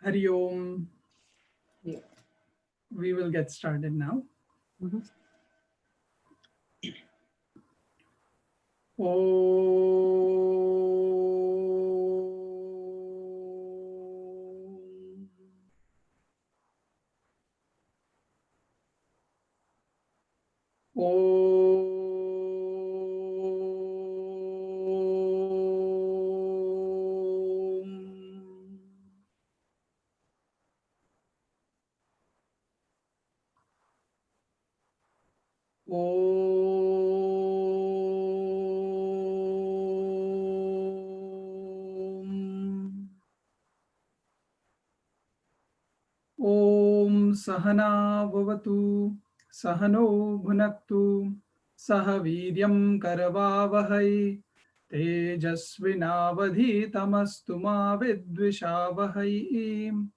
Hari Om. Yeah. We will get started now. Om Sahana Bhavatu Sahano Bhunaktu Saha Viryam Karavavahai Tejasvinavadhitamastu ma vidvishavahai.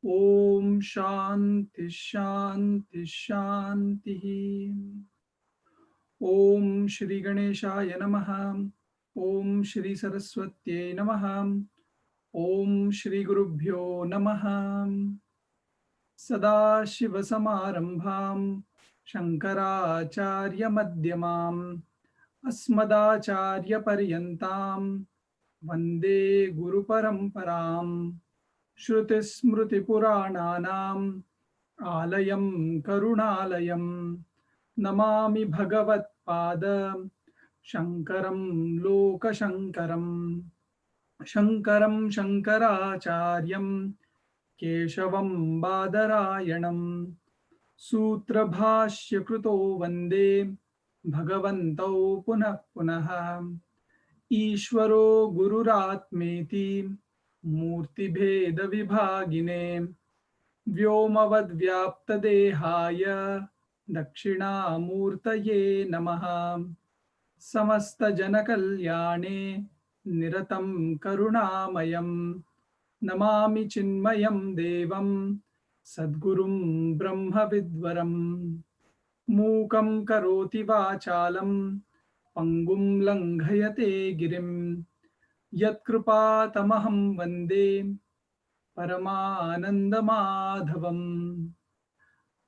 Om Shanti Shanti Shanti. Om Shri Ganeshaya Namaha. Om Shri Saraswatye Namaha. Om Shri Gurubhyo Namaha. Sadashivasamarambham Shankaracharya Madhyamam Asmadacharya Paryantam Vande Guru Paramparam Shruti Purananam Alayam Karunalayam Namami Bhagavat Pada Shankaram Loka Shankaram Shankaram Shankaracharyam Keshavam Badarayanam Sutrabhashya Kruto Vande Bhagavantau Punah Punaha Ishvaro Gururatmeti Murti Bheda Vibhagine Vyomavad Vyapta Dehaya Dakshina Murtaye Namaha Samasta Janakalyane Niratam Karunamayam Namami Chinmayam Devam Sadgurum Brahma Vidvaram Mukam Karoti Vachalam Pangum Langhayate Girim Yatkrupa Tamaham Vande Paramanandamadhavam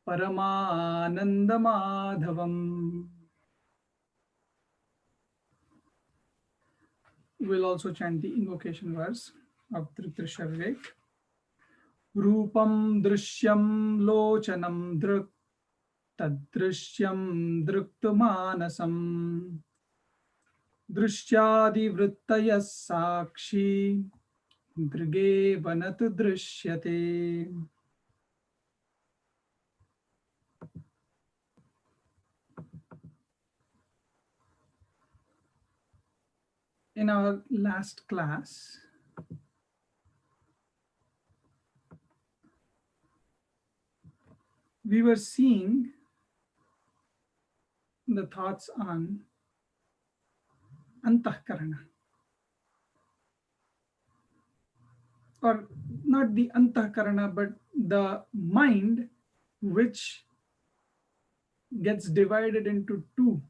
Paramanandamadhavam. We will also chant the invocation verse of Drshya Vivek. Rupam Drishyam Lochanam Drik Tadrishyam Driktumanasam Drishyadi Vrittaya Sakshi Drige Vanat Drishyate. In our last class, we were seeing the thoughts on Antahkarana, or not the Antahkarana, but the mind, which gets divided into two,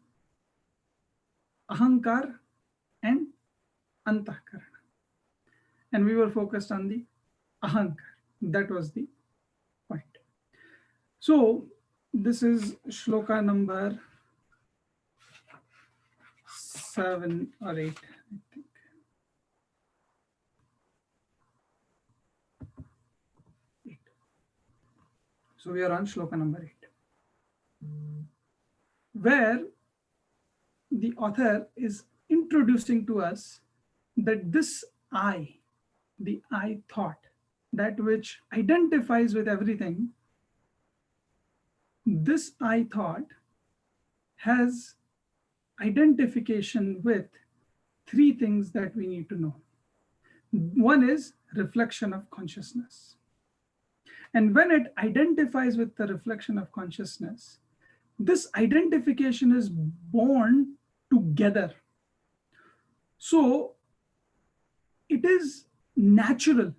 Ahankar and Antahkarana. And we were focused on the Ahankar. That was the point. So this is shloka number 7 or 8, I think. So we are on shloka number 8, where the author is introducing to us that this I, the I thought, that which identifies with everything, this I thought has identification with three things that we need to know. One is reflection of consciousness. And when it identifies with the reflection of consciousness, this identification is born together. So it is natural.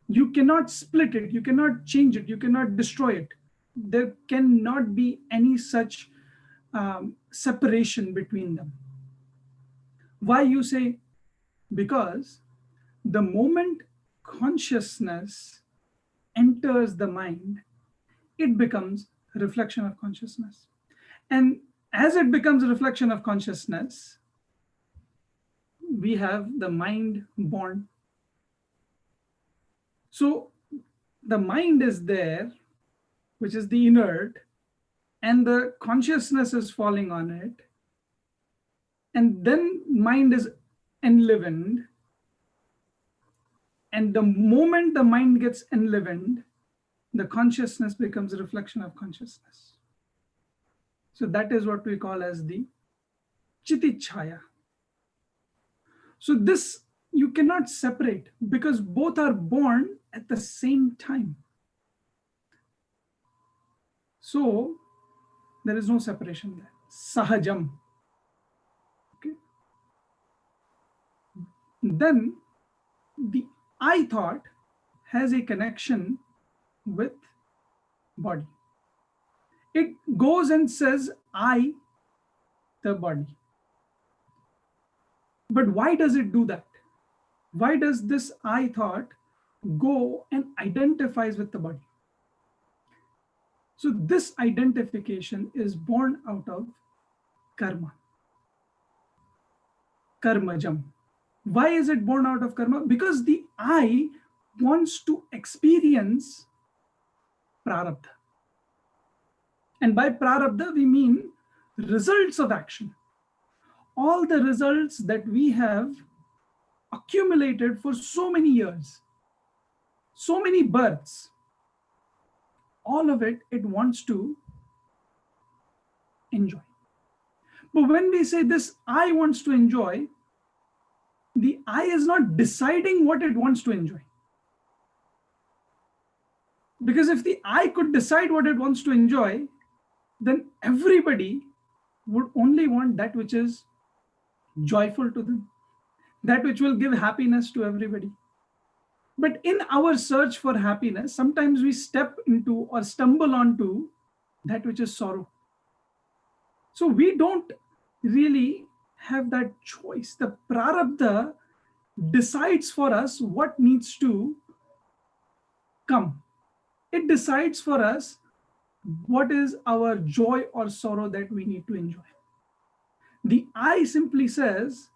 You cannot split it, you cannot change it, you cannot destroy it. There cannot be any such separation between them. Why you say? Because the moment consciousness enters the mind, it becomes a reflection of consciousness. And as it becomes a reflection of consciousness, we have the mind born. So the mind is there, which is the inert, and the consciousness is falling on it. And then mind is enlivened. And the moment the mind gets enlivened, the consciousness becomes a reflection of consciousness. So that is what we call as the Chitichaya. So this you cannot separate because both are born at the same time. So there is no separation there. Sahajam. Okay. Then the I thought has a connection with body. It goes and says, I, the body. But why does it do that? Why does this I thought go and identifies with the body? So this identification is born out of karma. Karmajam. Why is it born out of karma? Because the I wants to experience prarabdha. And by prarabdha, we mean results of action. All the results that we have accumulated for so many years, so many births, all of it, it wants to enjoy. But when we say this I wants to enjoy, the I is not deciding what it wants to enjoy. Because if the I could decide what it wants to enjoy, then everybody would only want that which is joyful to them, that which will give happiness to everybody. But in our search for happiness, sometimes we step into or stumble onto that which is sorrow. So we don't really have that choice. The prarabdha decides for us what needs to come. It decides for us what is our joy or sorrow that we need to enjoy. The I simply says,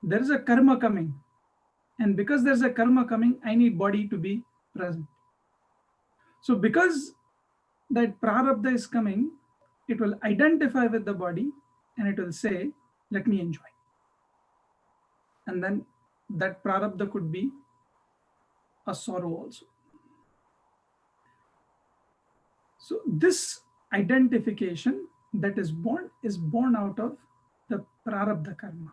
there is a karma coming. And because there's a karma coming, I need body to be present. So because that prarabdha is coming, it will identify with the body and it will say, let me enjoy. And then that prarabdha could be a sorrow also. So this identification that is born out of the prarabdha karma.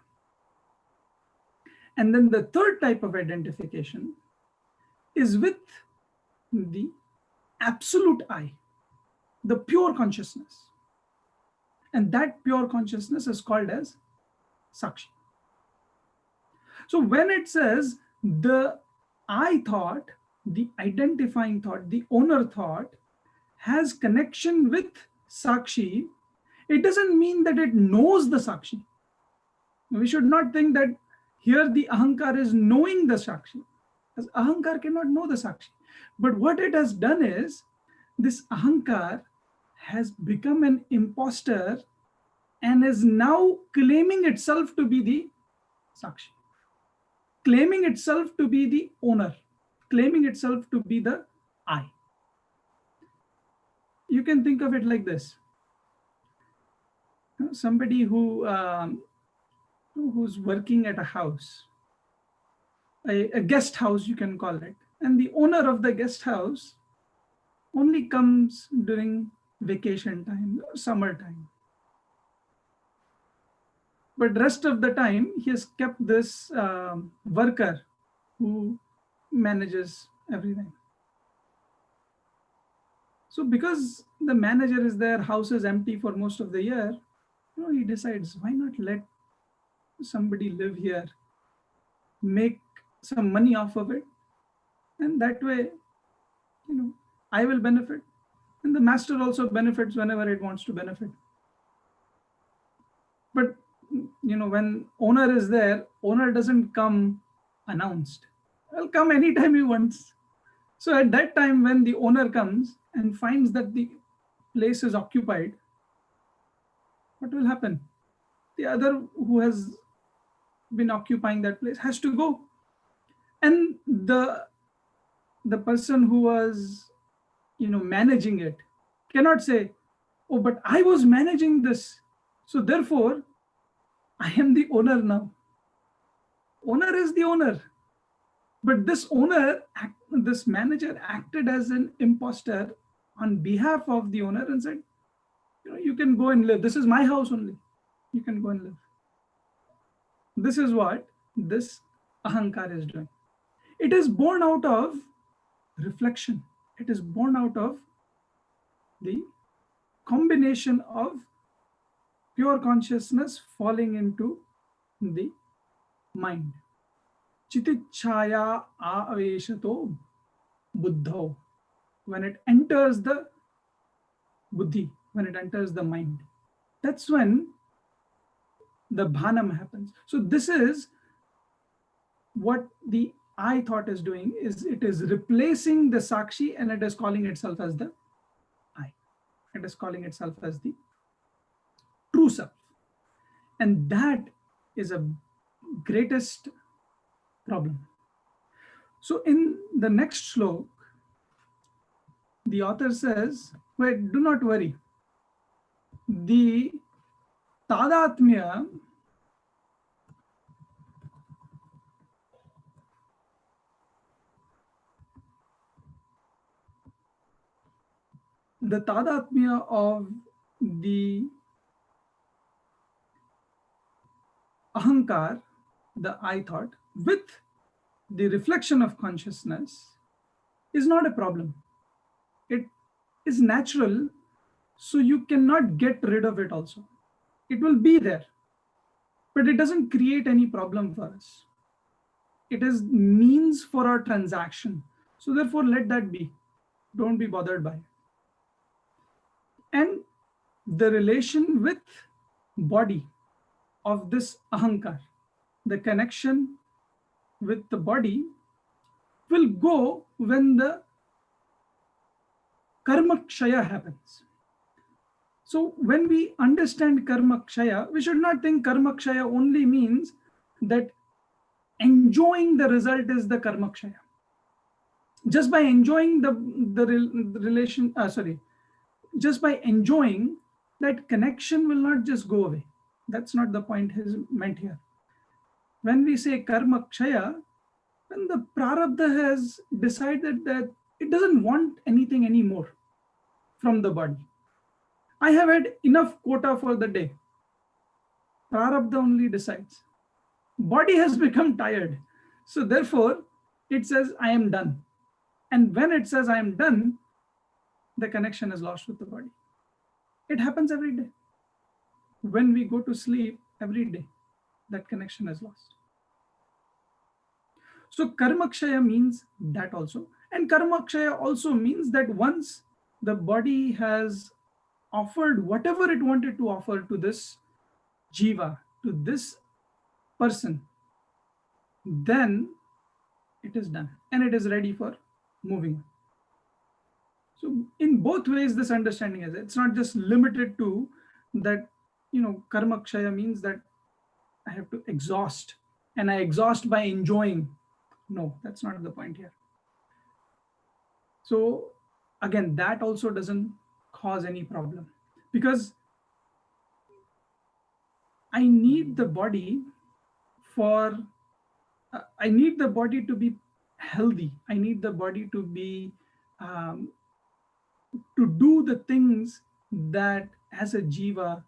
And then the third type of identification is with the absolute I, the pure consciousness. And that pure consciousness is called as Sakshi. So when it says the I thought, the identifying thought, the owner thought has connection with Sakshi, it doesn't mean that it knows the Sakshi. We should not think that here the Ahankar is knowing the Sakshi, because Ahankar cannot know the Sakshi. But what it has done is, this Ahankar has become an imposter and is now claiming itself to be the Sakshi, claiming itself to be the owner, claiming itself to be the I. You can think of it like this. Somebody who's working at a house, a guest house you can call it, and the owner of the guest house only comes during vacation time or summer time. But rest of the time he has kept this worker who manages everything. So because the manager is there, house is empty for most of the year, he decides, why not let somebody live here, make some money off of it, and that way, I will benefit, and the master also benefits whenever it wants to benefit. But when owner is there, owner doesn't come announced. Well, come anytime he wants. So at that time, when the owner comes and finds that the place is occupied, what will happen? The other who has been occupying that place has to go. And the person who was, managing it cannot say, oh, but I was managing this, so therefore I am the owner now. Owner is the owner. But this manager acted as an imposter on behalf of the owner and said, you can go and live. This is my house only. You can go and live. This is what this ahankar is doing. It is born out of reflection. It is born out of the combination of pure consciousness falling into the mind. Chitichaya aveshato buddho. When it enters the buddhi, when it enters the mind, that's when the bhanam happens. So this is what the I thought is doing, is it is replacing the sakshi and it is calling itself as the I. It is calling itself as the true self. And that is a greatest problem. So in the next slok, the author says, wait, do not worry. The tadatmya of the ahankar, the I thought, with the reflection of consciousness is not a problem. It is natural, so you cannot get rid of it also. It will be there, but it doesn't create any problem for us. It is means for our transaction. So therefore, let that be. Don't be bothered by it. And the relation with body of this ahankar, the connection with the body will go when the karma kshaya happens. So when we understand karma kshaya, we should not think karma kshaya only means that enjoying the result is the karma kshaya. Just by enjoying just by enjoying, that connection will not just go away. That's not the point meant here. When we say karma kshaya, when the prarabdha has decided that it doesn't want anything anymore from the body. I have had enough quota for the day. Prarabdha only decides. Body has become tired. So therefore, it says, I am done. And when it says I am done, the connection is lost with the body. It happens every day. When we go to sleep every day, that connection is lost. So karma kshaya means that also. And karma kshaya also means that once the body has offered whatever it wanted to offer to this jiva, to this person, then it is done and it is ready for moving on. So in both ways, this understanding is, it's not just limited to that, karma kshaya means that I have to exhaust and I exhaust by enjoying. No, that's not the point here. So again, that also doesn't cause any problem, because I need the body I need the body to be healthy. I need the body to be to do the things that as a jiva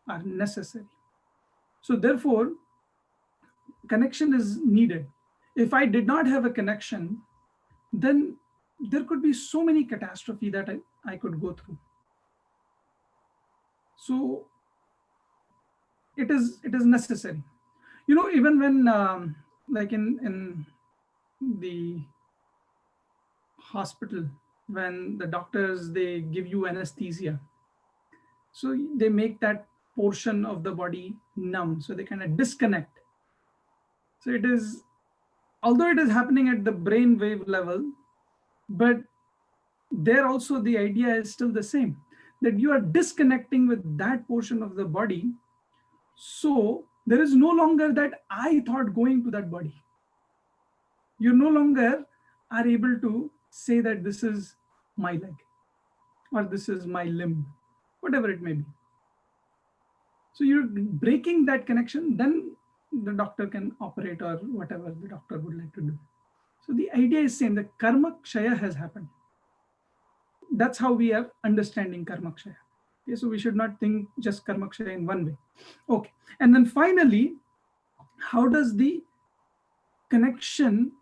are necessary. So therefore, connection is needed. If I did not have a connection, then there could be so many catastrophe that I could go through. So it is necessary. Even when like in the hospital, when the doctors, they give you anesthesia, so they make that portion of the body numb, so they kind of disconnect. So it is, although it is happening at the brain wave level, But there also the idea is still the same, that you are disconnecting with that portion of the body. So there is no longer that I thought going to that body. You no longer are able to say that this is my leg or this is my limb, whatever it may be. So you're breaking that connection, then the doctor can operate or whatever the doctor would like to do. So the idea is same, the karma kshaya has happened. That's how we are understanding karma kshaya. Okay, so we should not think just karma kshaya in one way. Okay, and then finally, how does the connection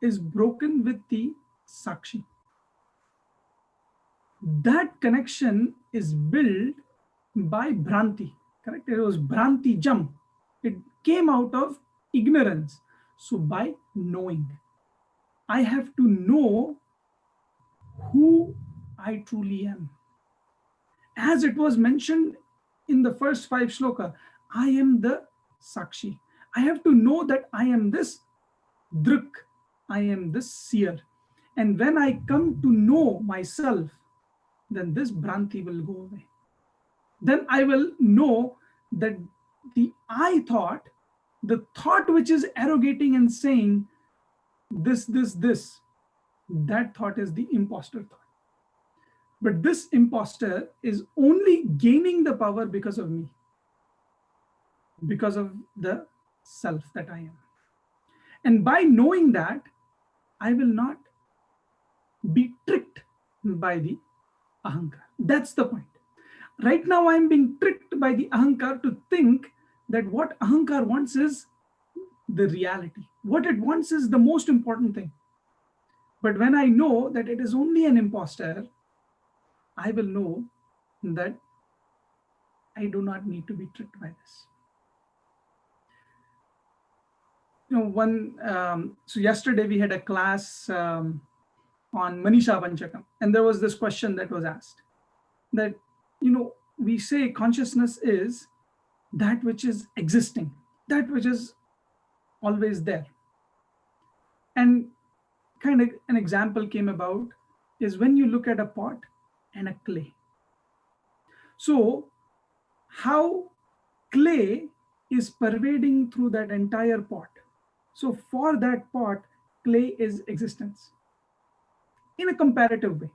is broken with the sakshi? That connection is built by Bhranti, correct? It was Bhranti jump. It came out of ignorance. So by knowing, I have to know who I truly am. As it was mentioned in the first 5 shloka, I am the Sakshi. I have to know that I am this Drik, I am this seer. And when I come to know myself, then this Bhranti will go away. Then I will know that the I thought, the thought which is arrogating and saying this, that thought is the imposter thought. But this imposter is only gaining the power because of me, because of the self that I am. And by knowing that, I will not be tricked by the ahankar. That's the point. Right now, I'm being tricked by the ahankar to think that what ahankar wants is the reality. What it wants is the most important thing. But when I know that it is only an imposter, I will know that I do not need to be tricked by this. So yesterday we had a class on Manisha Panchakam, and there was this question that was asked that, we say consciousness is that which is existing, that which is always there. And kind of an example came about is when you look at a pot and a clay. So how clay is pervading through that entire pot. So for that pot, clay is existence in a comparative way,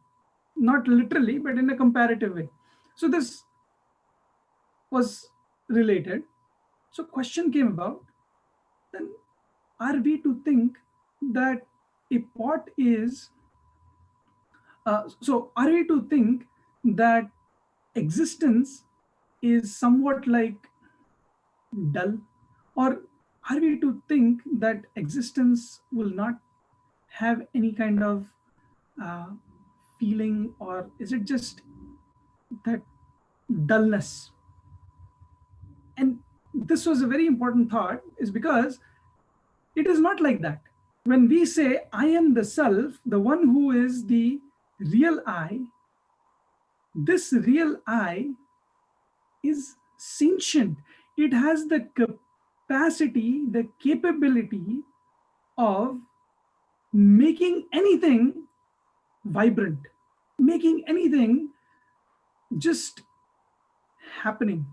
not literally, but in a comparative way. So this was related. So question came about, then are we to think that a pot is, so are we to think that existence is somewhat like dull, or are we to think that existence will not have any kind of feeling, or is it just that dullness? And this was a very important thought, is because it is not like that. When we say I am the self, the one who is the real I, this real I is sentient. It has the capacity, the capability of making anything vibrant, making anything just happening.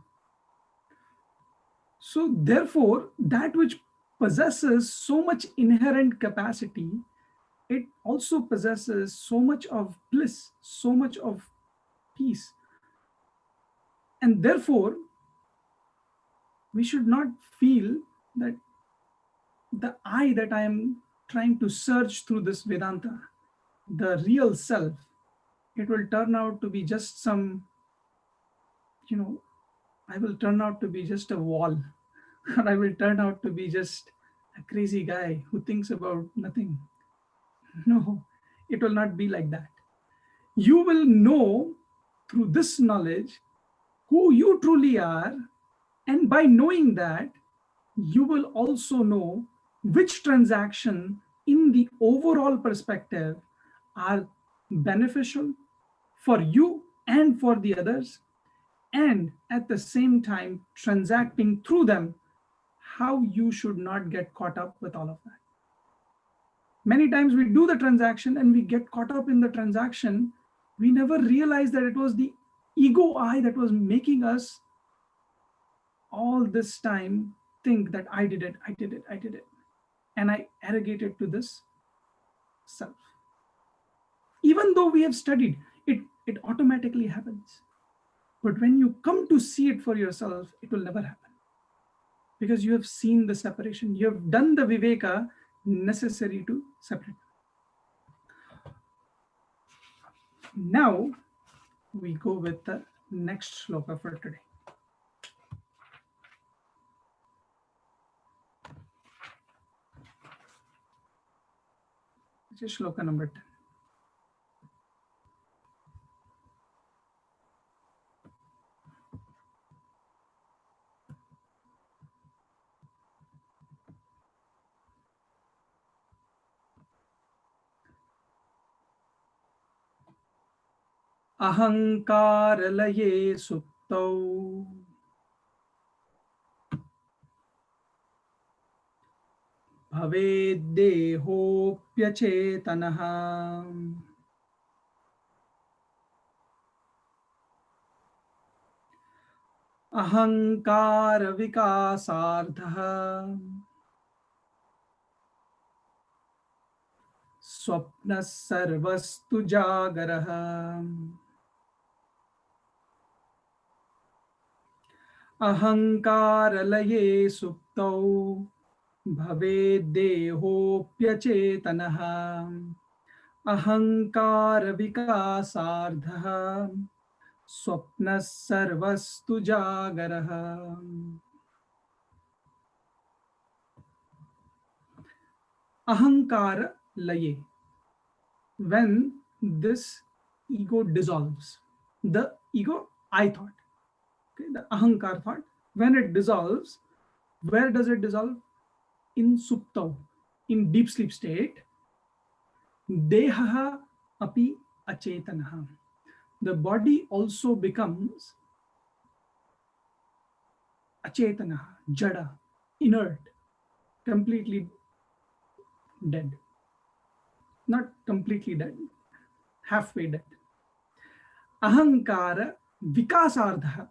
So therefore, that which possesses so much inherent capacity, it also possesses so much of bliss, so much of peace. And therefore, we should not feel that the I that I am trying to search through this Vedanta, the real self, it will turn out to be just some, I will turn out to be just a wall, or I will turn out to be just a crazy guy who thinks about nothing. No, it will not be like that. You will know through this knowledge who you truly are, and by knowing that, you will also know which transaction in the overall perspective are beneficial for you and for the others, and at the same time transacting through them, how you should not get caught up with all of that. Many times we do the transaction and we get caught up in the transaction. We never realize that it was the ego I that was making us all this time think that I did it, I did it, I did it. And I arrogated to this self. Even though we have studied, it automatically happens. But when you come to see it for yourself, it will never happen. Because you have seen the separation. You have done the Viveka necessary to separate. Now, we go with the next shloka for today. Which is shloka number 10. Ahankaralaye suptau bhavedehopyachetanaha ahankara vikasardha swapna sarvastu jagaraha ahankaralaye suptau bhavedehopyachetanaha ahankara vikasardha swapna sarvastu jagaraha. Ahankara laye. When this ego dissolves, the ego I thought, okay, the ahankar thought, when it dissolves, where does it dissolve? In suptau, in deep sleep state. Dehaha api achetanaha. The body also becomes achetanaha, jada, inert, completely dead. Not completely dead, halfway dead. Ahankara vikasardha.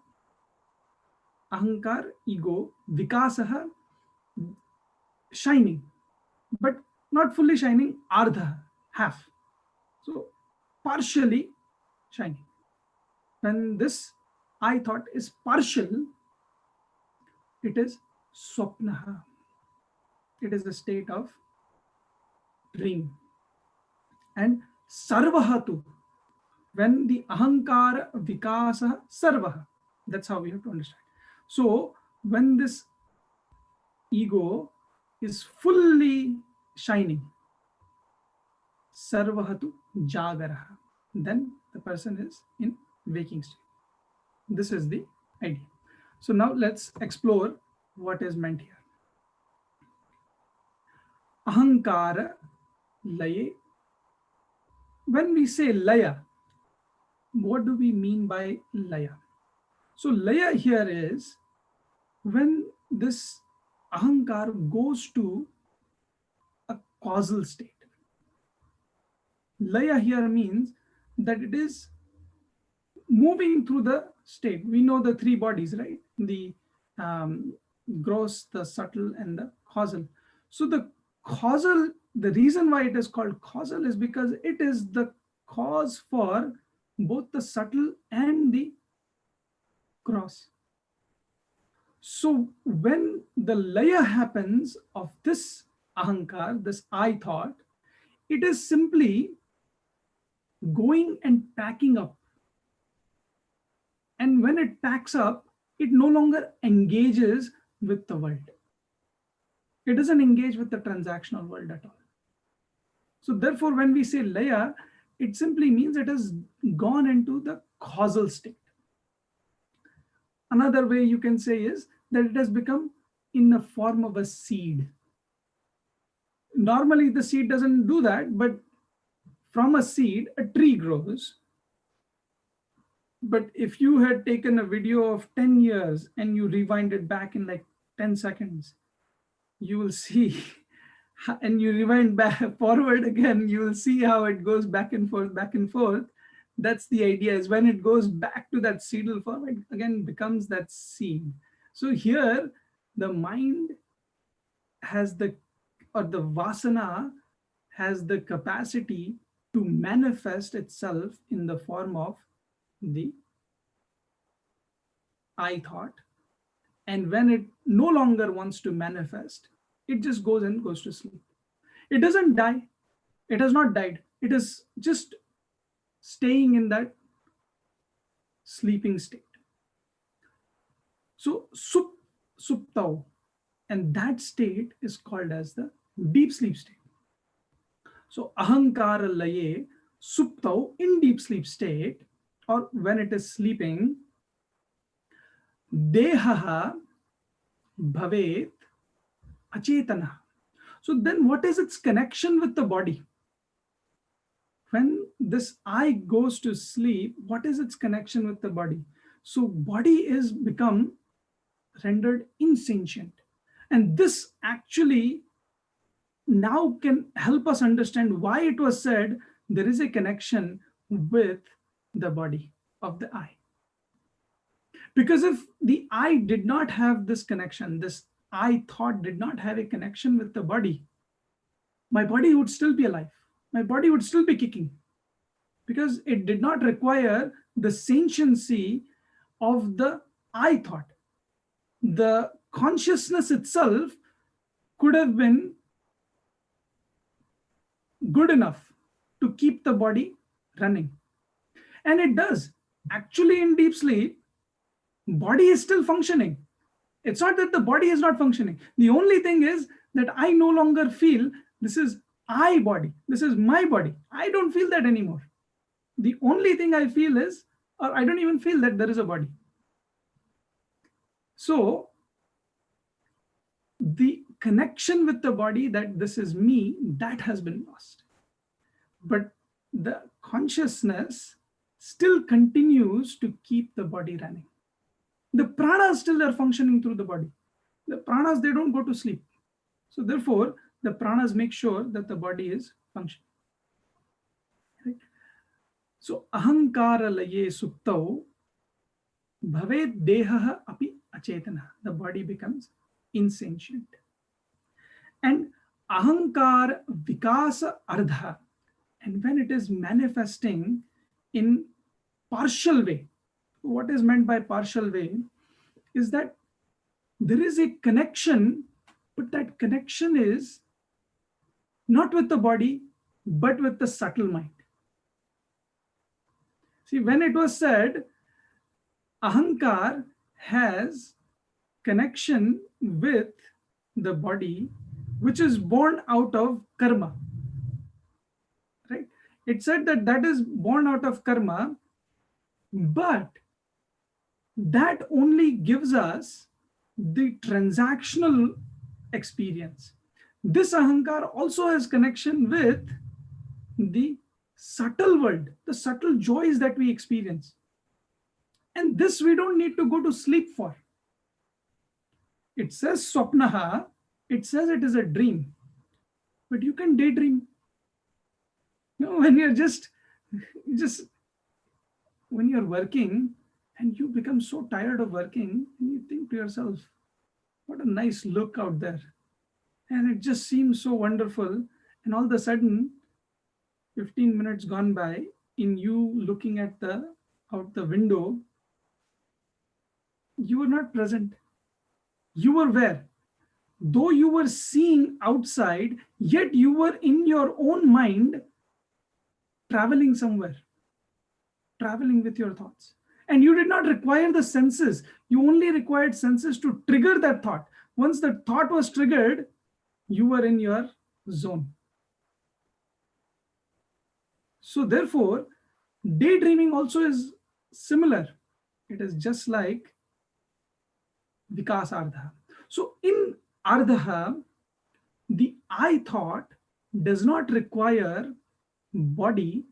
Ahankar, ego, vikasaha, shining, but not fully shining, ardha, half. So partially shining. When this I thought is partial, it is swapnaha. It is a state of dream. And sarvahatu, when the ahankara vikasa sarvaha, that's how we have to understand. So when this ego is fully shining, sarvahatu jagaraha, then the person is in waking state. This is the idea. So now let's explore what is meant here. Ahankara laye. When we say laya, what do we mean by laya? So laya here is when this ahankar goes to a causal state. Laya here means that it is moving through the state. We know the three bodies, right? The gross, the subtle, and the causal. So the causal, the reason why it is called causal is because it is the cause for both the subtle and the gross. So when the laya happens of this ahankar, this I thought, it is simply going and packing up. And when it packs up, it no longer engages with the world. It doesn't engage with the transactional world at all. So therefore, when we say laya, it simply means it has gone into the causal state. Another way you can say is that it has become in the form of a seed. Normally, the seed doesn't do that, but from a seed, a tree grows. But if you had taken a video of 10 years and you rewind it back in like 10 seconds, you will see and you rewind back forward again, you will see how it goes back and forth, back and forth. That's the idea, is when it goes back to that seedal form, it again becomes that seed. So here, the mind has the, or the vasana has the capacity to manifest itself in the form of the I thought. And when it no longer wants to manifest, it just goes and goes to sleep. It doesn't die. It has not died. It is just staying in that sleeping state. So suptau, and that state is called as the deep sleep state. So ahankara laye suptau, in deep sleep state, or when it is sleeping, dehaha bhavet achetana. So then what is its connection with the body? When this I goes to sleep, what is its connection with the body? So body is become rendered insentient. And this actually now can help us understand why it was said there is a connection with the body of the I. Because if the I did not have this connection, this I thought did not have a connection with the body, my body would still be alive. My body would still be kicking, because it did not require the sentiency of the I thought. The consciousness itself could have been good enough to keep the body running. And it does. Actually, in deep sleep, body is still functioning. It's not that the body is not functioning. The only thing is that I no longer feel this is I body, this is my body. I don't feel that anymore. The only thing I feel is, or I don't even feel that there is a body. So the connection with the body, that this is me, that has been lost. But the consciousness still continues to keep the body running. The pranas still are functioning through the body. The pranas, they don't go to sleep. So therefore, the pranas make sure that the body is functioning. Right? So ahankara laye suptau bhavet deha api achetana. The body becomes insentient. And ahankar vikasa ardha. And when it is manifesting in partial way, what is meant by partial way is that there is a connection, but that connection is not with the body, but with the subtle mind. See, when it was said, ahankar has connection with the body, which is born out of karma. Right? It said that that is born out of karma, but that only gives us the transactional experience. This ahankar also has connection with the subtle world, the subtle joys that we experience. And this we don't need to go to sleep for. It says swapnaha, it says it is a dream, but you can daydream. You know, when you're just when you're working and you become so tired of working, and you think to yourself, what a nice look out there. And it just seems so wonderful. And all of a sudden, 15 minutes gone by, in you looking at out the window, you were not present. You were where? Though you were seeing outside, yet you were in your own mind traveling somewhere, traveling with your thoughts. And you did not require the senses. You only required senses to trigger that thought. Once the thought was triggered, you were in your zone. So therefore, daydreaming also is similar. It is just like vikas ardha. So in ardha, the I thought does not require body.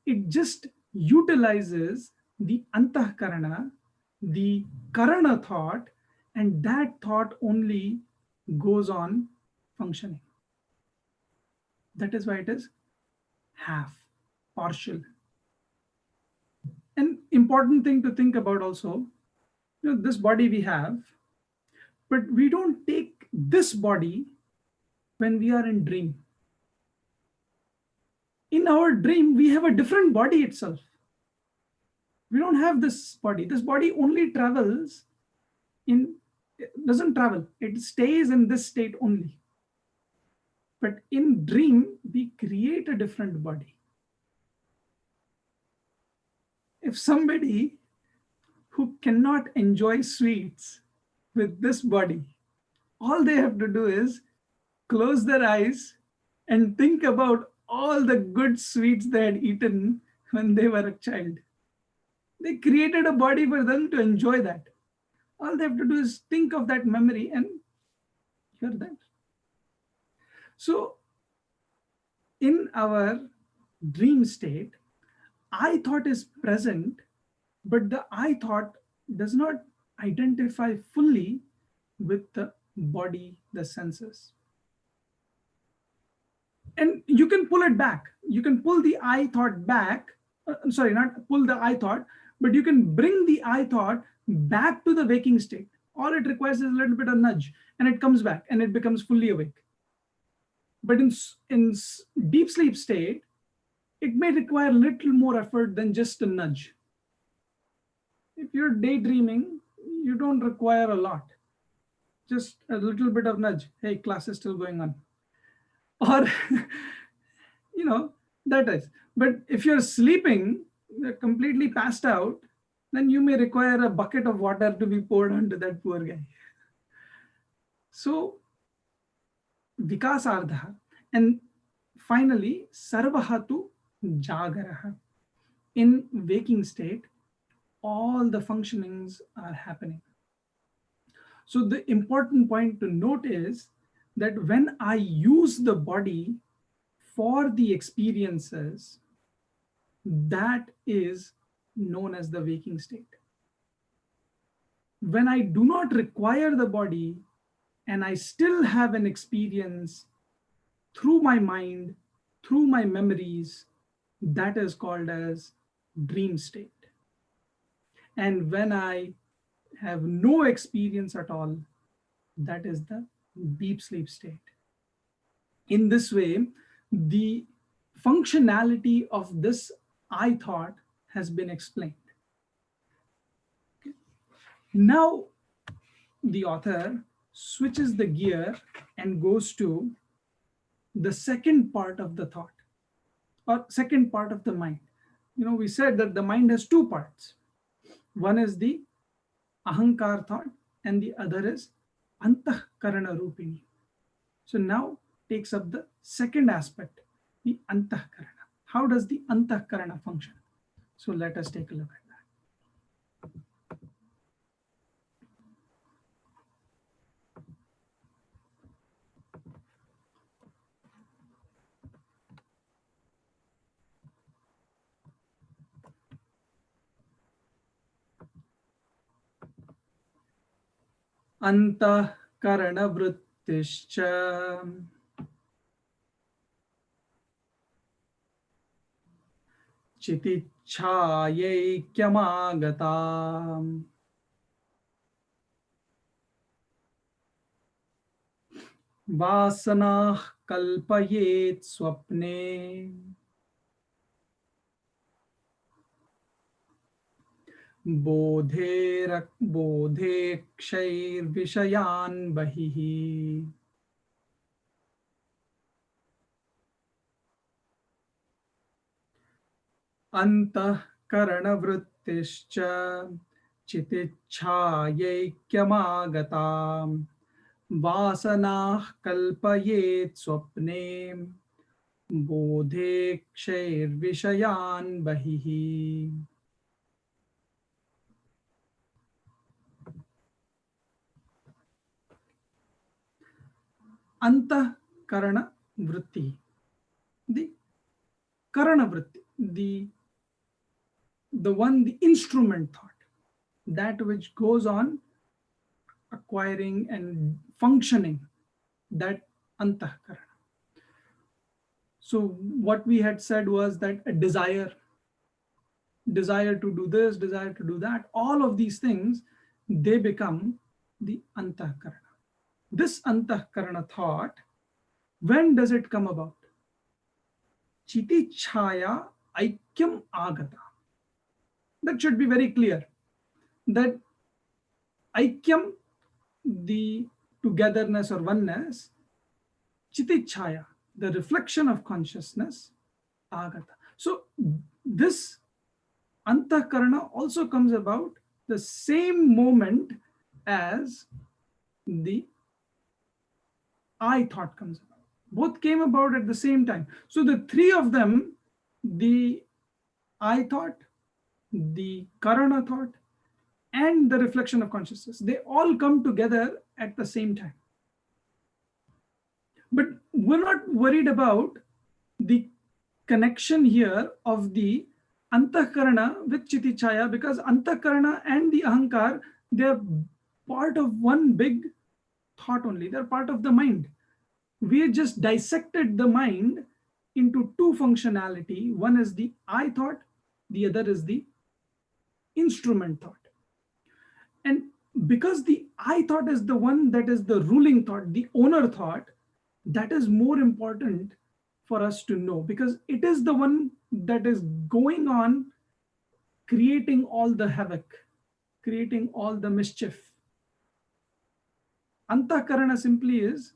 It just utilizes the antahkarana, the karana thought, and that thought only goes on functioning. That is why it is half, partial. An important thing to think about also, this body we have, but we don't take this body when we are in dream. In our dream, we have a different body itself. We don't have this body. This body only travels in, it doesn't travel. It stays in this state only. But in dream, we create a different body. If somebody who cannot enjoy sweets with this body, all they have to do is close their eyes and think about all the good sweets they had eaten when they were a child. They created a body for them to enjoy that. All they have to do is think of that memory and you're there. So, in our dream state, I thought is present, but the I thought does not identify fully with the body, the senses. And you can pull it back. You can pull the I thought back. Sorry, not pull the I thought, but you can bring the I thought back to the waking state. All it requires is a little bit of nudge, and it comes back and it becomes fully awake. But in deep sleep state, it may require a little more effort than just a nudge. If you're daydreaming, you don't require a lot. Just a little bit of nudge. Hey, class is still going on. Or, that is. But if you're sleeping, you're completely passed out, then you may require a bucket of water to be poured onto that poor guy. So, vikasardha. And finally, sarvahatu jagaraha. In waking state, all the functionings are happening. So the important point to note is that when I use the body for the experiences, that is known as the waking state. When I do not require the body and I still have an experience through my mind, through my memories, that is called as dream state. And when I have no experience at all, that is the deep sleep state. In this way, the functionality of this I thought has been explained. Now, the author switches the gear and goes to the second part of the thought, or second part of the mind. We said that the mind has two parts. One is the ahankar thought, and the other is antahkarana rupini. So now takes up the second aspect, the antahkarana. How does the antahkarana function? So let us take a look at that. Antahkarana vrittischa चितिच्छायैक्यमागता वासनाः कल्पयेत् स्वप्ने बोधेक्षैर्विषयान् बहिः. अंतःकरणवृत्तिश्च चितिच्छायैक्यमागता वासनाः कल्पयेत् स्वप्ने बोधेक्षैर्विषयान् बहिः. Antahkarana vritti, the karana vritti, the instrument thought, that which goes on acquiring and functioning, that antahkarana. So what we had said was that a desire to do this, desire to do that, all of these things, they become the antahkarana. This antahkarana thought, when does it come about? Chiti chaya aikyam agata. That should be very clear. That aikyam, the togetherness or oneness, chiti chaya, the reflection of consciousness, agata. So this antahkarana also comes about the same moment as the I thought comes about. Both came about at the same time. So the three of them, the I thought, the karana thought, and the reflection of consciousness, they all come together at the same time. But we're not worried about the connection here of the antahkarana with chitichaya, because antahkarana and the ahankar, they're part of one big thought only. They're part of the mind. We just dissected the mind into two functionality. One is the I thought, the other is the instrument thought. And because the I thought is the one that is the ruling thought, the owner thought, that is more important for us to know, because it is the one that is going on creating all the havoc, creating all the mischief. Antahkarana simply is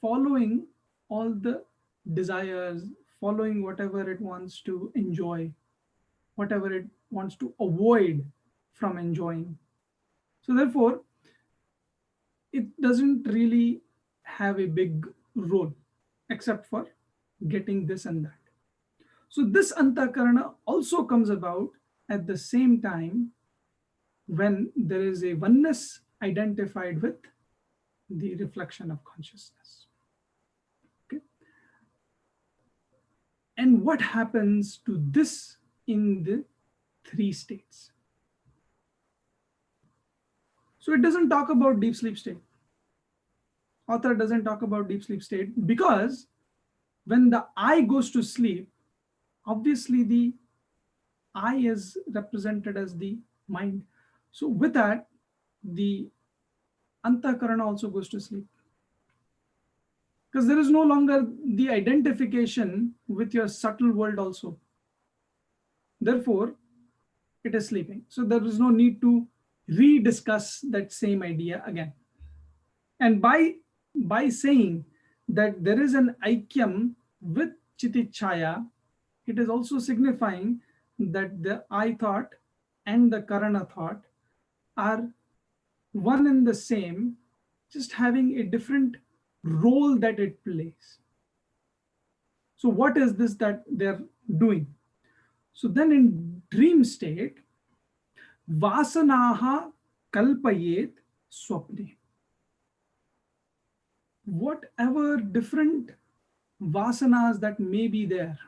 following all the desires, following whatever it wants to enjoy, whatever it wants to avoid from enjoying. So therefore, it doesn't really have a big role except for getting this and that. So this antahkarana also comes about at the same time when there is a oneness identified with the reflection of consciousness. Okay. And what happens to this in the three states? So it doesn't talk about deep sleep state. Author doesn't talk about deep sleep state because when the I goes to sleep, obviously the I is represented as the mind. So with that, the antahkarana also goes to sleep, because there is no longer the identification with your subtle world also. Therefore, it is sleeping. So there is no need to rediscuss that same idea again. And by saying that there is an aikyam with chitichaya, it is also signifying that the I thought and the karana thought are one and the same, just having a different role that it plays. So what is this that they're doing? So then in dream state, vasanaha kalpayet swapne. Whatever different vasanas that may be there,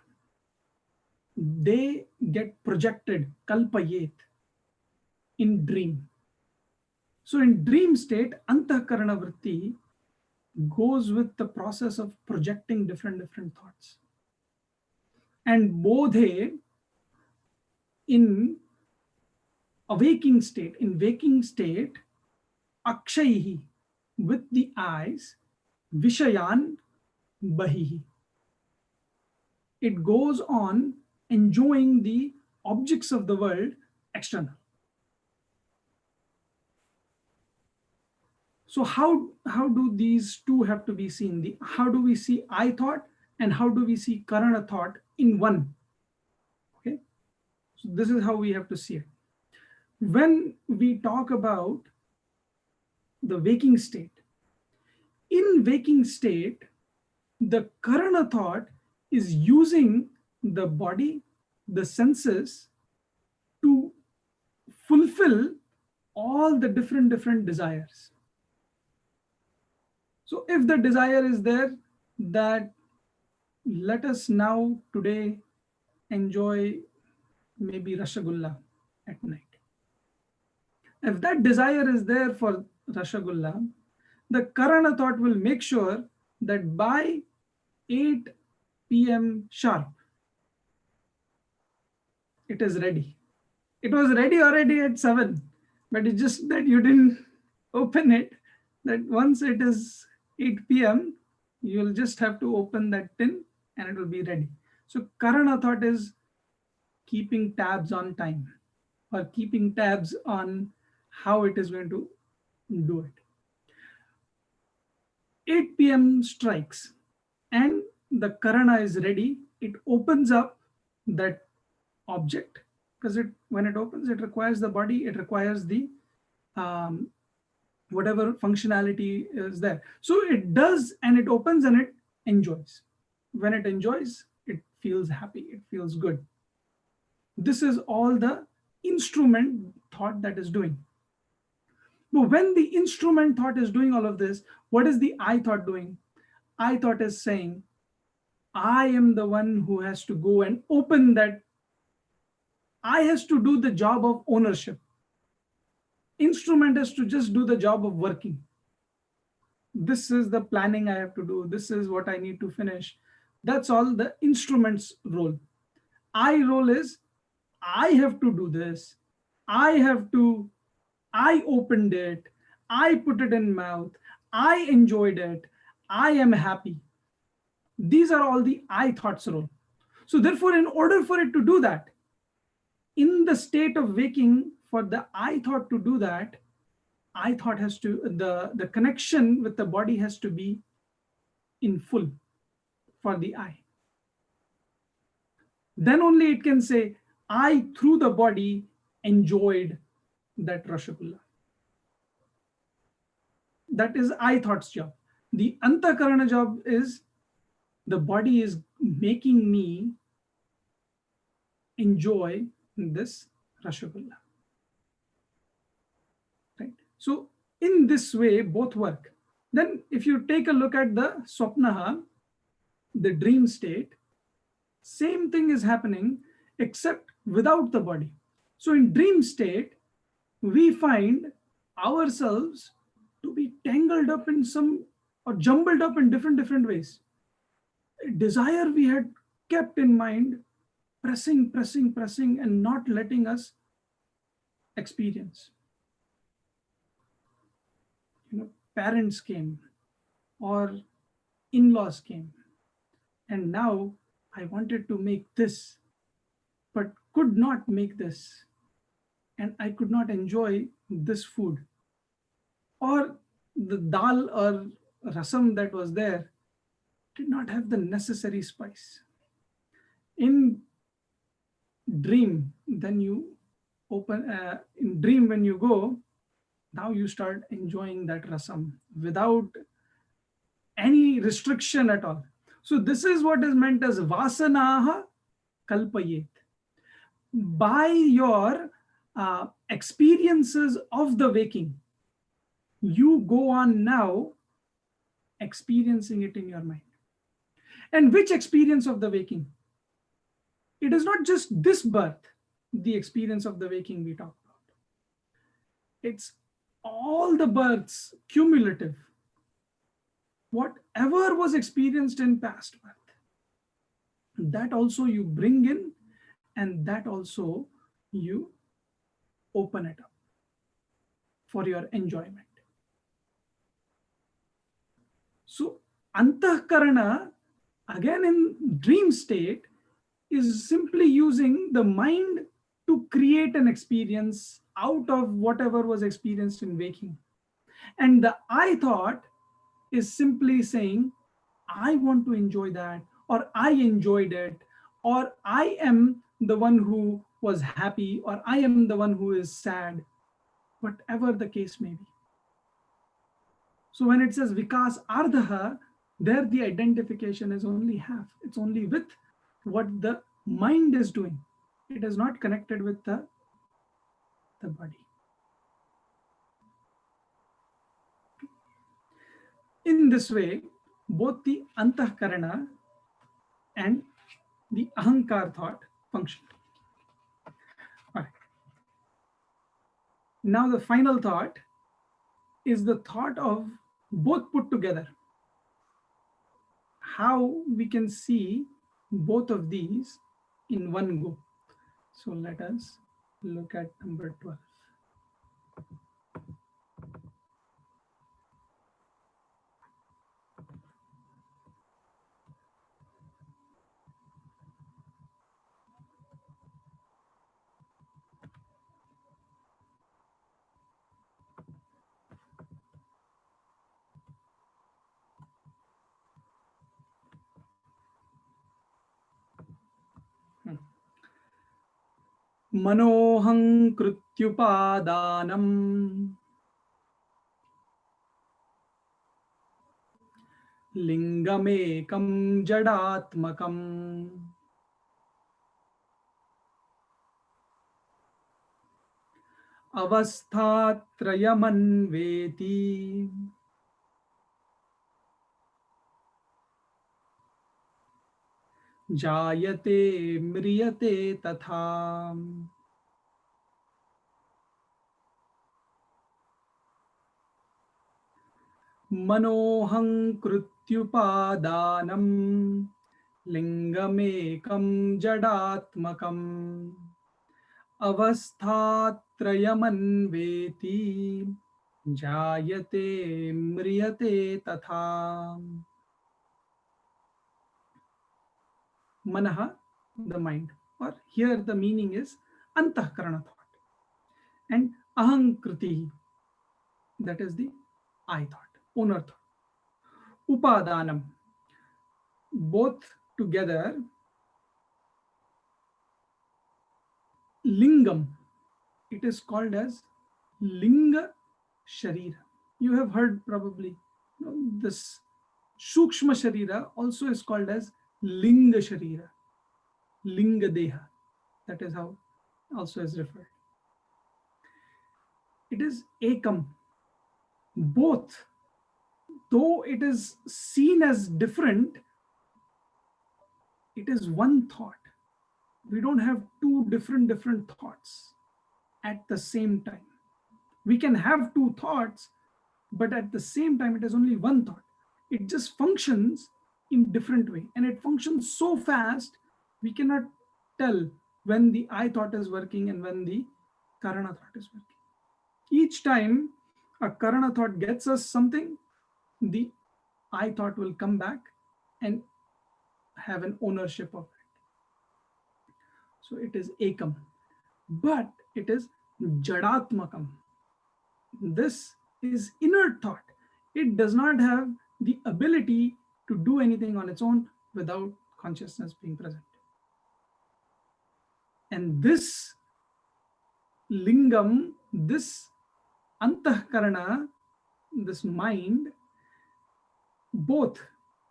they get projected, kalpayet, in dream. So in dream state, antahkarana vritti goes with the process of projecting different thoughts. And bodhe, in waking state, akshaihi, with the eyes, vishayan bahihi. It goes on enjoying the objects of the world external. So how do these two have to be seen? How do we see I thought and how do we see karana thought in one? Okay, so this is how we have to see it. When we talk about the waking state, in waking state, the karana thought is using the body, the senses, to fulfill all the different desires. So if the desire is there that let us now today enjoy maybe Rashagulla at night. If that desire is there for Rashagulla, the Karana thought will make sure that by 8 p.m. sharp, it is ready. It was ready already at 7, but it's just that you didn't open it. That once it is 8 p.m., you'll just have to open that tin and it will be ready. So Karana thought is keeping tabs on time, or keeping tabs on how it is going to do it. 8 p.m. strikes and the Karana is ready. It opens up that object, because when it opens, it requires the body, it requires the whatever functionality is there. So it does, and it opens and it enjoys. When it enjoys, it feels happy, it feels good. This is all the instrument thought that is doing. But when the instrument thought is doing all of this, what is the I thought doing? I thought is saying, I am the one who has to go and open that. I has to do the job of ownership. Instrument has to just do the job of working. This is the planning I have to do. This is what I need to finish. That's all the instrument's role. I role is, I have to do this. I opened it. I put it in mouth. I enjoyed it. I am happy. These are all the I thoughts role. So therefore, in order for it to do that, in the state of waking, for the I thought to do that, I thought has to, the connection with the body has to be in full for the I. Then only it can say, I through the body enjoyed that Rashagulla. That is I thought's job. The Antakarana job is, the body is making me enjoy this Rashagulla. Right? So in this way, both work. Then if you take a look at the Swapnaha, the dream state, same thing is happening except without the body. So in dream state, we find ourselves to be tangled up in some, or jumbled up in different ways. A desire we had kept in mind, pressing, and not letting us experience. Parents came, or in-laws came, and now I wanted to make this, but could not make this, and I could not enjoy this food. Or the dal or rasam that was there did not have the necessary spice. In dream, then you open, in dream when you go, now you start enjoying that rasam without any restriction at all. So this is what is meant as vasanaha kalpayet. By your experiences of the waking, you go on now experiencing it in your mind. And which experience of the waking? It is not just this birth, the experience of the waking we talk about. It's all the births cumulative. Whatever was experienced in past birth, that also you bring in, and that also you open it up for your enjoyment. So Antahkarana, again in dream state, is simply using the mind to create an experience out of whatever was experienced in waking. And the I thought is simply saying, I want to enjoy that, or I enjoyed it, or I am the one who was happy, or I am the one who is sad, whatever the case may be. So when it says Vikas Ardha, there the identification is only half. It's only with what the mind is doing. It is not connected with the body. In this way, both the Antahkarana and the Ahankar thought function. All right. Now the final thought is the thought of both put together. How we can see both of these in one go. So let us look at number 12. मनोहं कृत्युपादानम् लिंगमेकं जडात्मकम् अवस्थात्रयमन्वेति जायते म्रियते तथा. मनोहं कृत्युपादानं लिंगमेकं जडात्मकम् अवस्थात्रयमन्वेति जायते म्रियते तथा. Manaha, the mind, or here the meaning is antahkarana thought, and ahankriti, that is the I thought, owner thought. Upadanam, both together. Lingam, it is called as linga sharira. You have heard probably, this sukshma sharira also is called as linga sharira, linga deha. That is how also is referred. It is ekam, both, though it is seen as different, it is one thought. We don't have two different thoughts at the same time. We can have two thoughts, but at the same time it is only one thought. It just functions in different way, and it functions so fast we cannot tell when the I thought is working and when the karana thought is working. Each time a karana thought gets us something, the I thought will come back and have an ownership of it. So it is ekam, but it is jadatmakam. This is inner thought. It does not have the ability to do anything on its own without consciousness being present. And this lingam, this antahkarana, this mind, both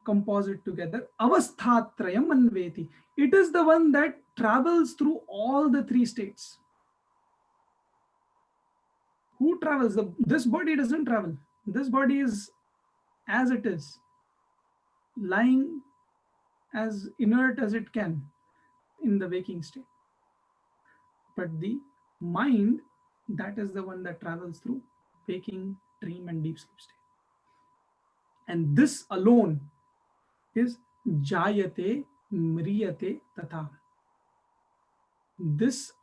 composite together, avasthatrayam anveti. It is the one that travels through all the three states. Who travels? This body doesn't travel. This body is as it is, lying as inert as it can in the waking state. But the mind, that is the one that travels through waking, dream, and deep sleep state. And this alone is jayate mriyate tatha. This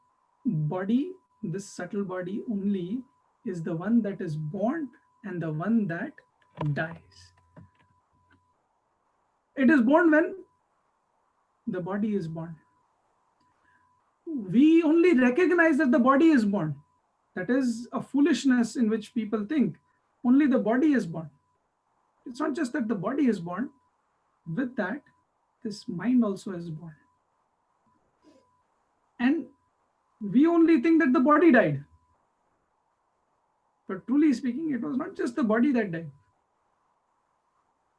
body, this subtle body only, is the one that is born and the one that dies. It is born when the body is born. We only recognize that the body is born. That is a foolishness in which people think only the body is born. It's not just that the body is born, with that, this mind also is born. And we only think that the body died. But truly speaking, it was not just the body that died.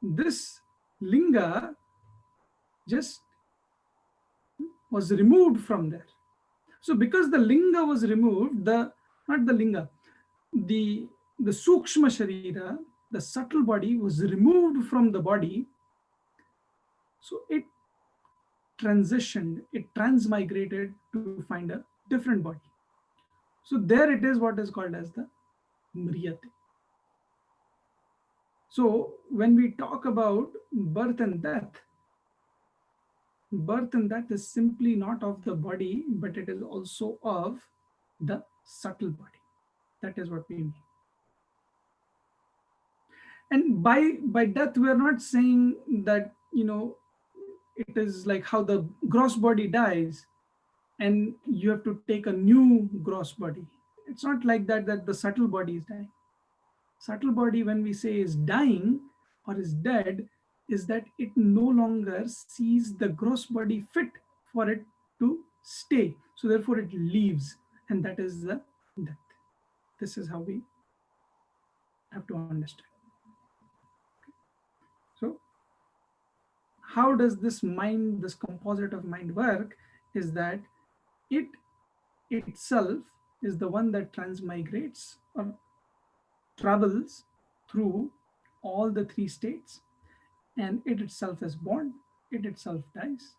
This linga just was removed from there. So because the linga was removed, the sukshma sharira, the subtle body was removed from the body. So it transitioned, it transmigrated to find a different body. So there it is what is called as the mriyate. So when we talk about birth and death, Birth in that is simply not of the body, but it is also of the subtle body. That is what we mean. And by death, we are not saying that, it is like how the gross body dies and you have to take a new gross body. It's not like that, that the subtle body is dying. Subtle body, when we say is dying or is dead, is that it no longer sees the gross body fit for it to stay. So therefore it leaves, and that is the death. This is how we have to understand. So how does this mind, this composite of mind work, is that it itself is the one that transmigrates or travels through all the three states, and it itself is born, it itself dies,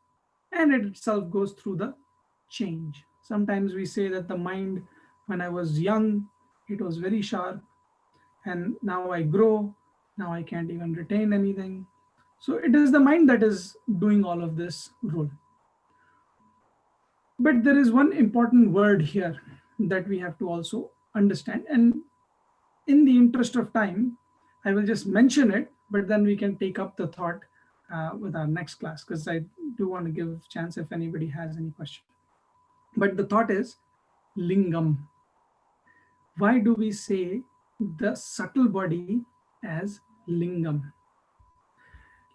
and it itself goes through the change. Sometimes we say that the mind, when I was young, it was very sharp, and now I grow, now I can't even retain anything. So it is the mind that is doing all of this role. But there is one important word here that we have to also understand. And in the interest of time, I will just mention it, but then we can take up the thought with our next class, because I do want to give chance if anybody has any question. But the thought is lingam. Why do we say the subtle body as lingam?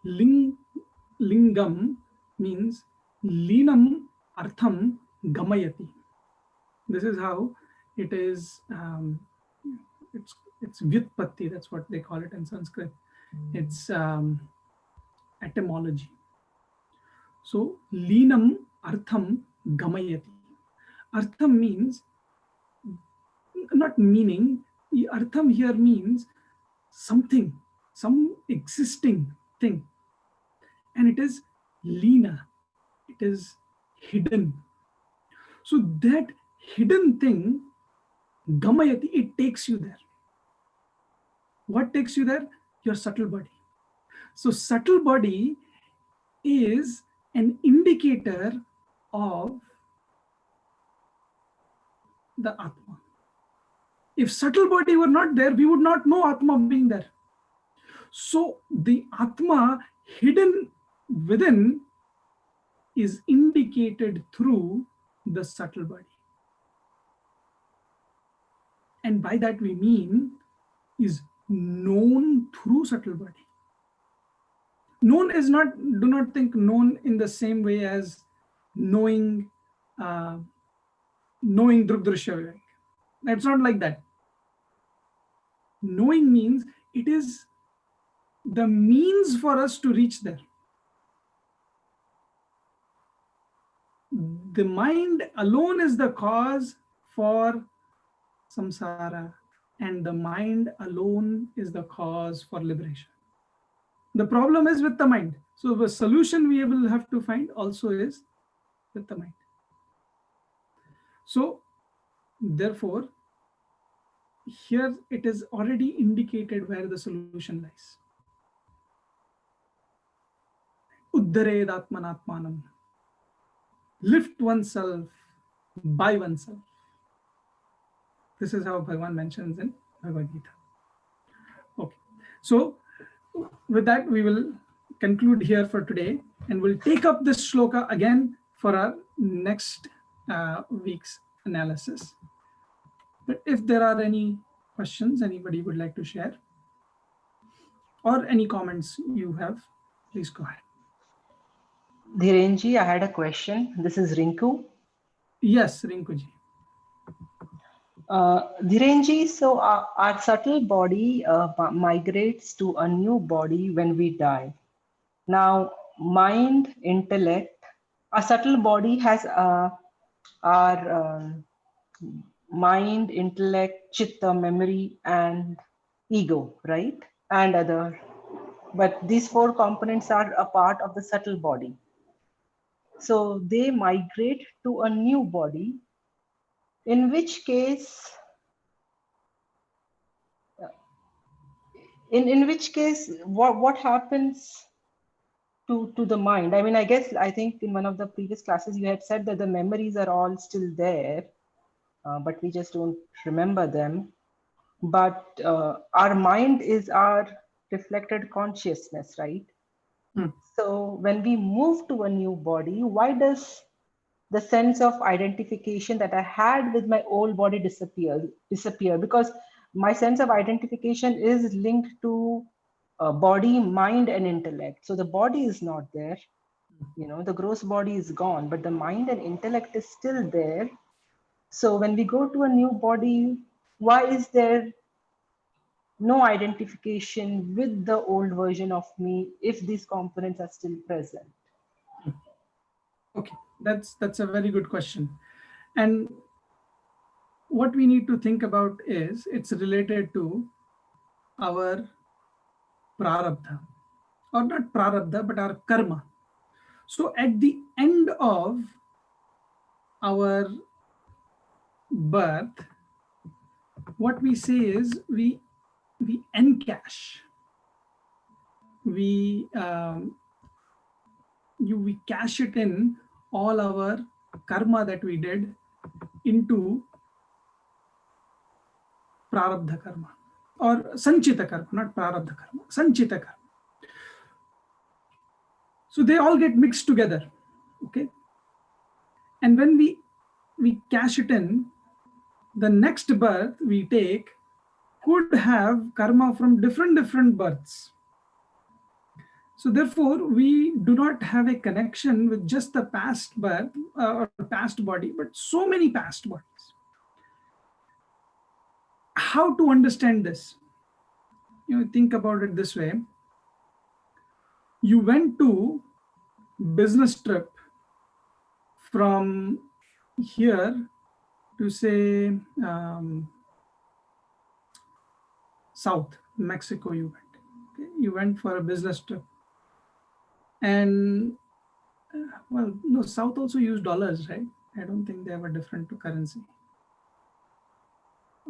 Lingam means linam artham gamayati. This is how it is. It's vyutpatti. That's what they call it in Sanskrit. It's etymology. So linam artham gamayati. Artham means not meaning. Artham here means something, some existing thing, and it is lina. It is hidden. So that hidden thing, gamayati, it takes you there. What takes you there? Your subtle body. So subtle body is an indicator of the Atma. If subtle body were not there, we would not know Atma being there. So the Atma hidden within is indicated through the subtle body. And by that we mean is known through subtle body. Known is not, do not think known in the same way as knowing Drshya. It's not like that. Knowing means it is the means for us to reach there. The mind alone is the cause for samsara, and the mind alone is the cause for liberation. The problem is with the mind. So the solution we will have to find also is with the mind. So therefore, here it is already indicated where the solution lies. Uddared atmanatmanam. Lift oneself by oneself. This is how Bhagavan mentions in Bhagavad Gita. Okay. So with that, we will conclude here for today, and we'll take up this shloka again for our next week's analysis. But if there are any questions anybody would like to share, or any comments you have, please go ahead. Dhirenji, I had a question. This is Rinku. Yes, Rinkuji. Dhirenji, so our subtle body migrates to a new body when we die. Now, mind, intellect, our subtle body has our mind, intellect, chitta, memory, and ego, right? And other. But these four components are a part of the subtle body. So they migrate to a new body, in which case, what happens to the mind. I mean, I think in one of the previous classes you had said that the memories are all still there, but we just don't remember them. But our mind is our reflected consciousness, right? Hmm. So when we move to a new body, why does the sense of identification that I had with my old body disappear? Because my sense of identification is linked to body, mind, and intellect. So the body is not there. The gross body is gone, but the mind and intellect is still there. So when we go to a new body, why is there no identification with the old version of me if these components are still present? Okay, that's a very good question. And what we need to think about is it's related to our prarabdha, or not prarabdha, but our karma. So at the end of our birth, what we say is we encash, we we cash it in all our karma that we did into prarabdha karma or sanchita karma, not prarabdha karma, sanchita karma. So they all get mixed together, okay? And when we cash it in, the next birth we take could have karma from different births. So therefore, we do not have a connection with just the past birth or past body, but so many past bodies. How to understand this? Think about it this way. You went to business trip from here to say South Mexico. You went. Okay? You went for a business trip, and well, no, South also use dollars, right? I don't think they have a different currency.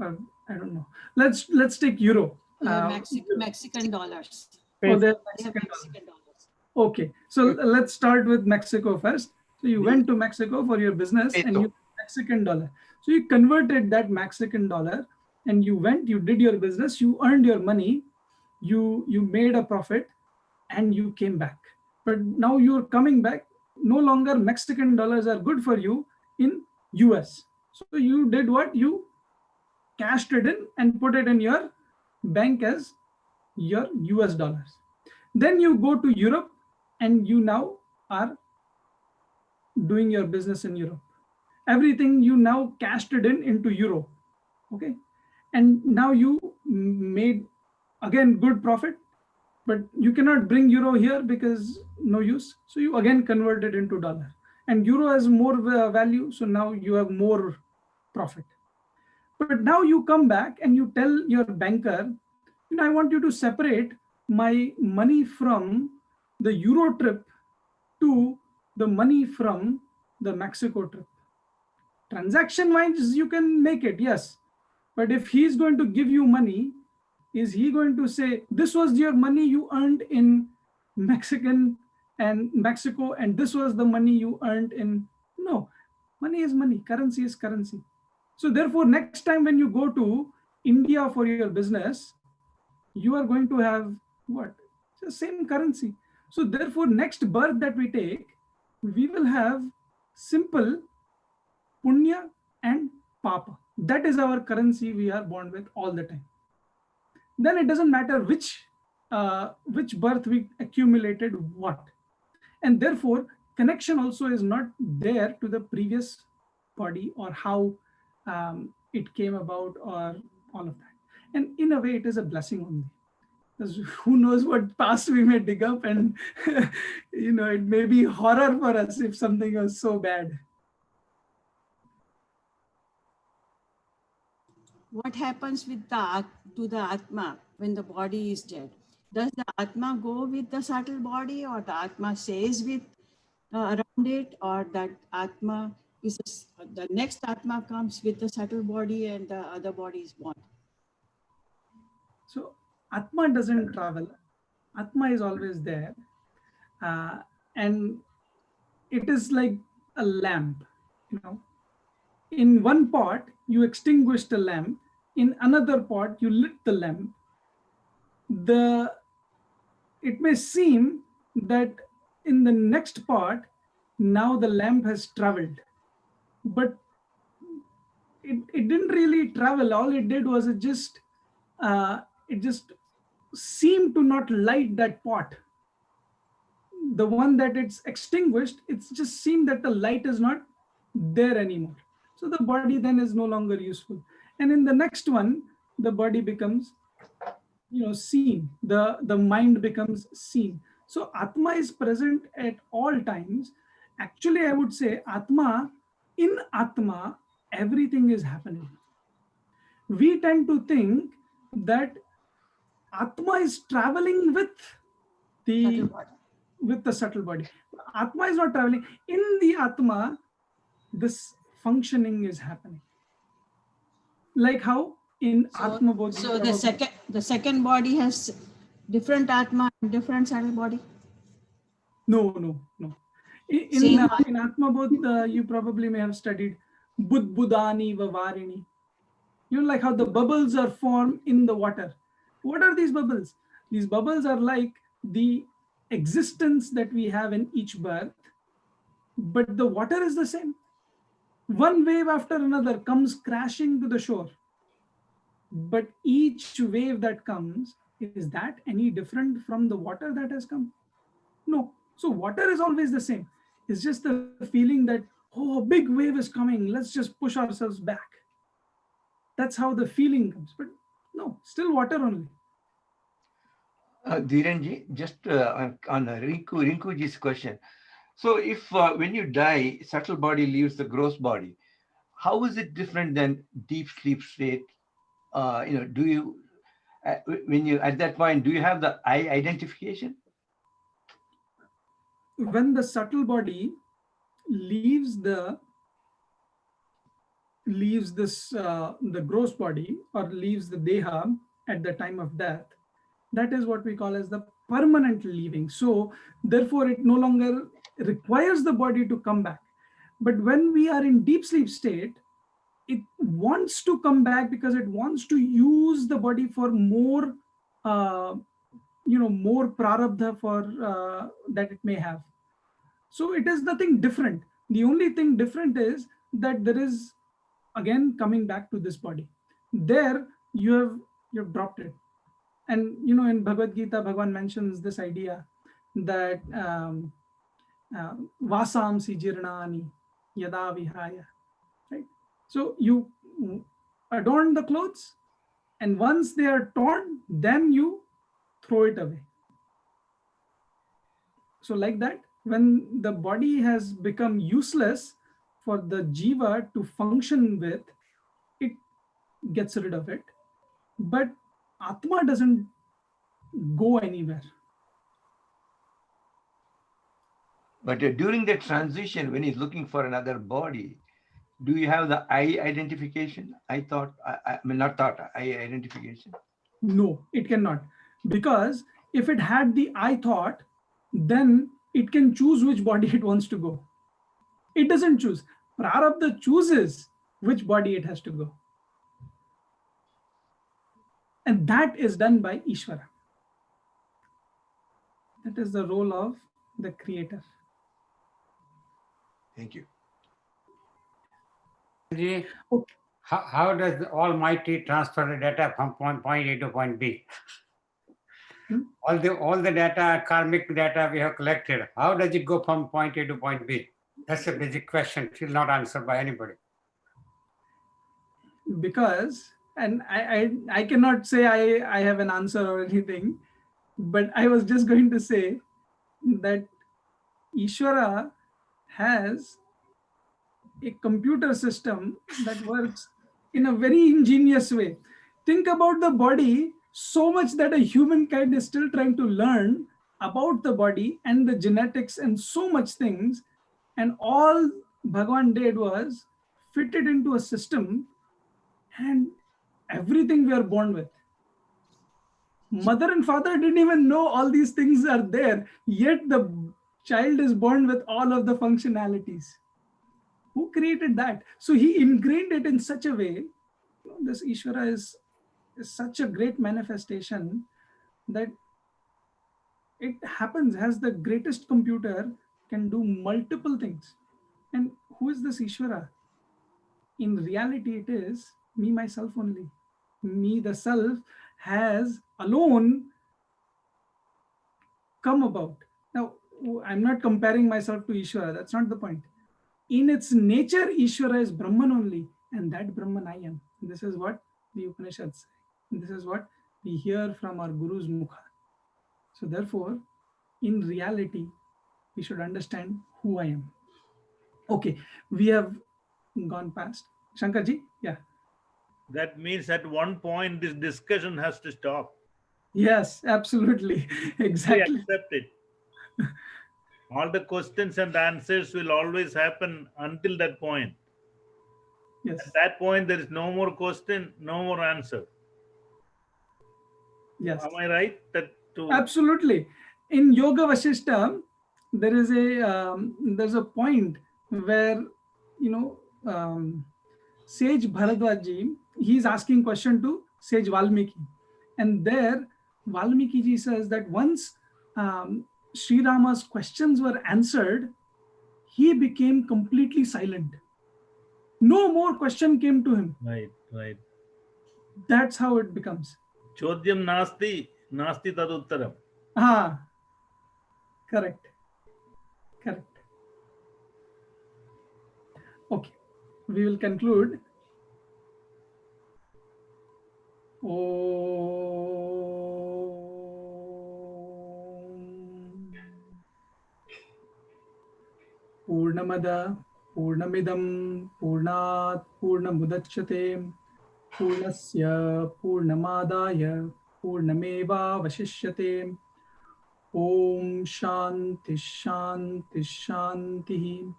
Or I don't know. Let's take euro. Mexican dollars. Oh, They they're have Mexican Mexican dollars. dollars. Okay, so let's start with Mexico first. So you went to Mexico for your business and you Mexican dollar. So you converted that Mexican dollar and you went, you did your business, you earned your money, you made a profit and you came back. But now you're coming back, no longer Mexican dollars are good for you in US. So you did what? You cashed it in and put it in your bank as your US dollars. Then you go to Europe and you now are doing your business in Europe. Everything you now cashed it in into euro. Okay. And now you made again good profit, but you cannot bring euro here because no use. So you again convert it into dollar. And euro has more value. So now you have more profit. But now you come back and you tell your banker, I want you to separate my money from the euro trip to the money from the Mexico trip. Transaction wise, you can make it, yes. But if he's going to give you money, is he going to say, this was your money you earned in Mexican and Mexico, and this was the money you earned in? No, money is money, currency is currency. So therefore, next time when you go to India for your business, you are going to have what? The same currency. So therefore, next birth that we take, we will have simple punya and papa. That is our currency we are born with all the time. Then it doesn't matter which birth we accumulated what. And therefore, connection also is not there to the previous body or how it came about or all of that. And in a way, it is a blessing only. Because who knows what past we may dig up, and it may be horror for us if something was so bad. What happens with to the Atma when the body is dead? Does the Atma go with the subtle body, or the Atma stays with around it, or that Atma is the next Atma comes with the subtle body and the other body is born? So Atma doesn't travel. Atma is always there. and it is like a lamp, you know. In one pot, you extinguished the lamp. In another pot, you lit the lamp. It may seem that in the next pot, now the lamp has traveled, but it didn't really travel. All it did was it just seemed to not light that pot. The one that it's extinguished, it's just seemed that the light is not there anymore. So the body then is no longer useful. And in the next one, the body becomes, seen. The mind becomes seen. So Atma is present at all times. Actually, I would say in Atma, everything is happening. We tend to think that Atma is traveling with the subtle body. Atma is not traveling. In the Atma, this functioning is happening. Like how in Atma Bodhi. So the second body has different Atma and different subtle body? No. In Atma Bodhi, you probably may have studied Budbudani Vavarini. Like how the bubbles are formed in the water. What are these bubbles? These bubbles are like the existence that we have in each birth, but the water is the same. One wave after another comes crashing to the shore. But each wave that comes, is that any different from the water that has come? No. So water is always the same. It's just the feeling that, oh, a big wave is coming. Let's just push ourselves back. That's how the feeling comes. But no, still water only. Dhirenji, just on Rinkuji's question. So if when you die, subtle body leaves the gross body, how is it different than deep sleep state? Do you, when you, at that point, do you have the I identification? When the subtle body leaves the gross body or leaves the deha at the time of death, that is what we call as the permanent leaving. So therefore it no longer requires the body to come back. But when we are in deep sleep state, it wants to come back because it wants to use the body for more more prarabdha for that it may have. So it is nothing different. The only thing different is that there is, again, coming back to this body. There you have dropped it. And in Bhagavad Gita, Bhagavan mentions this idea that vasamsi jirnani yada vihaya, right? So you adorn the clothes, and once they are torn, then you throw it away. So like that, when the body has become useless for the jiva to function with, it gets rid of it. But Atma doesn't go anywhere. But during the transition, when he's looking for another body, do you have the I identification? I identification? No, it cannot. Because if it had the I thought, then it can choose which body it wants to go. It doesn't choose. Prarabdha chooses which body it has to go. And that is done by Ishvara. That is the role of the creator. Thank you. Okay. How does the Almighty transfer the data from point A to point B? All the data, karmic data we have collected, how does it go from point A to point B? That's a basic question, still not answered by anybody. Because, and I cannot say I have an answer or anything, but I was just going to say that Ishvara has a computer system that works in a very ingenious way. Think about the body so much that a humankind is still trying to learn about the body and the genetics and so much things. And all Bhagavan did was fit it into a system, and everything we are born with. Mother and father didn't even know all these things are there, yet the child is born with all of the functionalities. Who created that? So he ingrained it in such a way. This Ishvara is such a great manifestation that it happens as the greatest computer can do multiple things. And who is this Ishvara? In reality, it is me, myself only. Me, the self, has alone come about. Now, I'm not comparing myself to Ishvara. That's not the point. In its nature, Ishvara is Brahman only, and that Brahman I am. This is what the Upanishads say. This is what we hear from our Guru's Mukha. So therefore, in reality, we should understand who I am. Okay, we have gone past. Shankarji, yeah. That means at one point this discussion has to stop. Yes, absolutely. Exactly. We accept it. All the questions and answers will always happen until that point. Yes. At that point, there is no more question, no more answer. Yes. Am I right? Absolutely. In Yoga Vasishta, there is there's a point where, Sage Bharadwaj, he is asking question to Sage Valmiki, and there Valmiki ji says that once Sri Rama's questions were answered, he became completely silent. No more question came to him. Right. That's how it becomes. Chodyam nasti taduttaram. Correct. Okay, we will conclude. Purnamada Purnamidam Purnat Purnamudachyate Purnasya Purnamadaya Purnameva Vashishyate. Om Shanti Shanti Shanti.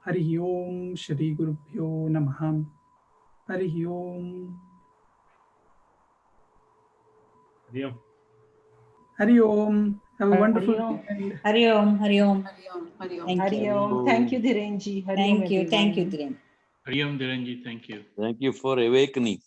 Hari Om Shri Gurubhyo Namaha. Hari Om. Hari Om. Have a wonderful weekend. Hari Om. Hari Om. Hari Om. Thank you, Dhirenji. Thank you, Dhiren. Hari Om, Dhirenji. Thank you. Thank you for awakening.